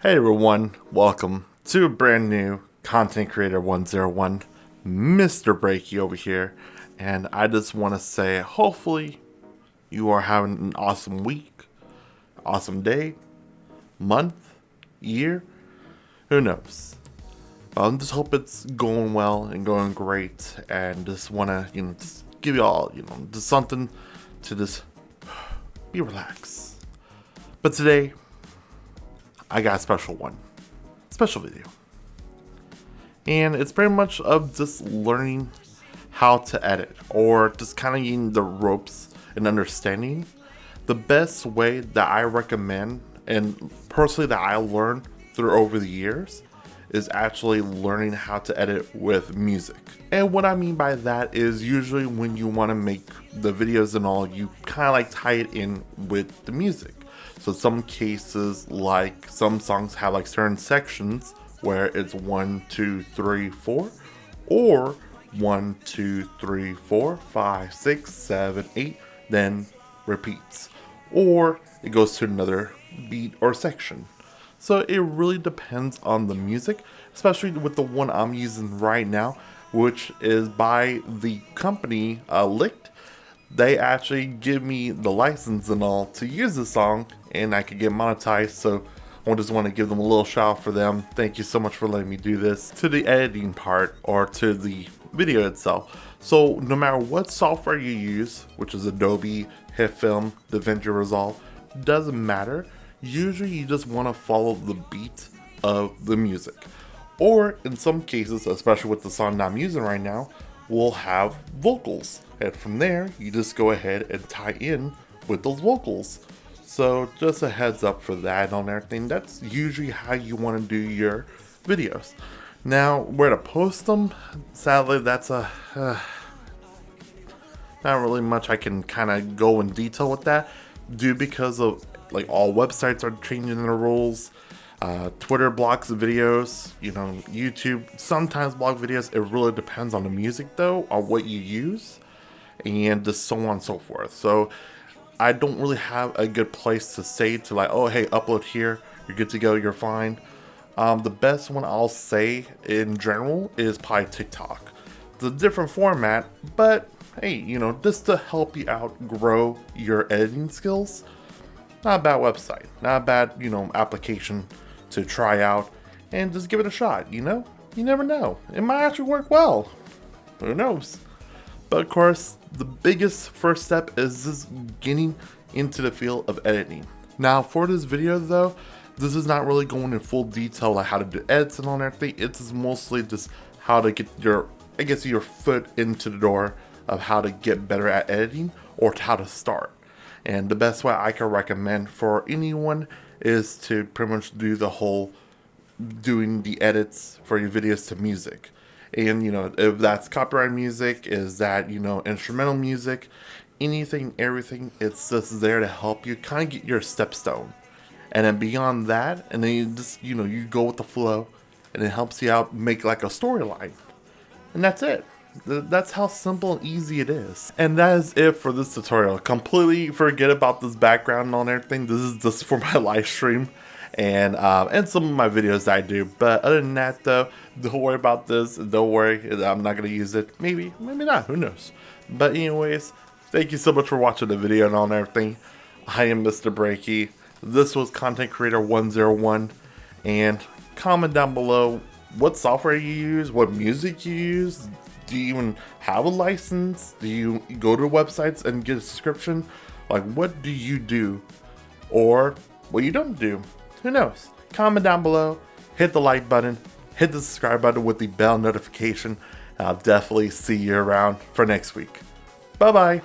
Hey everyone, welcome to a brand new Content Creator 101, Mr. Breakie over here, and I just want to say hopefully you are having an awesome week, awesome day, month, year, who knows. Just hope it's going well and going great, and just want to, just give you all, just something to just be relaxed. But today, I got a special video. And it's pretty much of just learning how to edit, or just kind of getting the ropes and understanding. The best way that I recommend, and personally that I learned through over the years, is actually learning how to edit with music. And what I mean by that is usually when you want to make the videos and all, you kind of like tie it in with the music. So some cases, like some songs have like certain sections where it's 1, 2, 3, 4, or 1, 2, 3, 4, 5, 6, 7, 8, then repeats, or it goes to another beat or section. So it really depends on the music, especially with the one I'm using right now, which is by the company Licked. They actually give me the license and all to use the song, and I could get monetized. So I just want to give them a little shout out for them. Thank you so much for letting me do this. To the editing part, or to the video itself. So no matter what software you use, which is Adobe, HitFilm, DaVinci Resolve, doesn't matter. Usually you just want to follow the beat of the music. Or in some cases, especially with the song I'm using right now, we'll have vocals. And from there, you just go ahead and tie in with those vocals. So just a heads up for that and everything. That's usually how you want to do your videos. Now, where to post them? Sadly, that's not really much I can kind of go in detail with that. Because of like all websites are changing their rules. Twitter blocks videos, YouTube sometimes block videos. It really depends on the music though, on what you use, and just so on and so forth. So I don't really have a good place to say to like, oh hey, upload here, you're good to go, you're fine. The best one I'll say in general is probably TikTok. It's a different format, but hey, just to help you out grow your editing skills. Not a bad website, not a bad, application to try out, and just give it a shot, You never know. It might actually work well. Who knows? But of course, the biggest first step is just getting into the field of editing. Now, for this video though, this is not really going in full detail like how to do edits and all that thing. It's mostly just how to get your foot into the door of how to get better at editing, or how to start. And the best way I can recommend for anyone is to pretty much do the whole doing the edits for your videos to music. And if that's copyright music, is that instrumental music, anything, everything, it's just there to help you kind of get your stepstone. And then beyond that, and then you just you go with the flow, and it helps you out make like a storyline. And that's it. That's how simple and easy it is. And that is it for this tutorial. Completely forget about this background and everything. This is just for my live stream and some of my videos that I do. But other than that though, don't worry about this. Don't worry, I'm not going to use it. Maybe not, who knows. But anyways, thank you so much for watching the video and all and everything. I am Mr. Breakie. This was Content Creator 101. And comment down below what software you use, what music you use. Do you even have a license? Do you go to websites and get a subscription? Like, what do you do? Or what you don't do? Who knows? Comment down below, hit the like button, hit the subscribe button with the bell notification. I'll definitely see you around for next week. Bye-bye.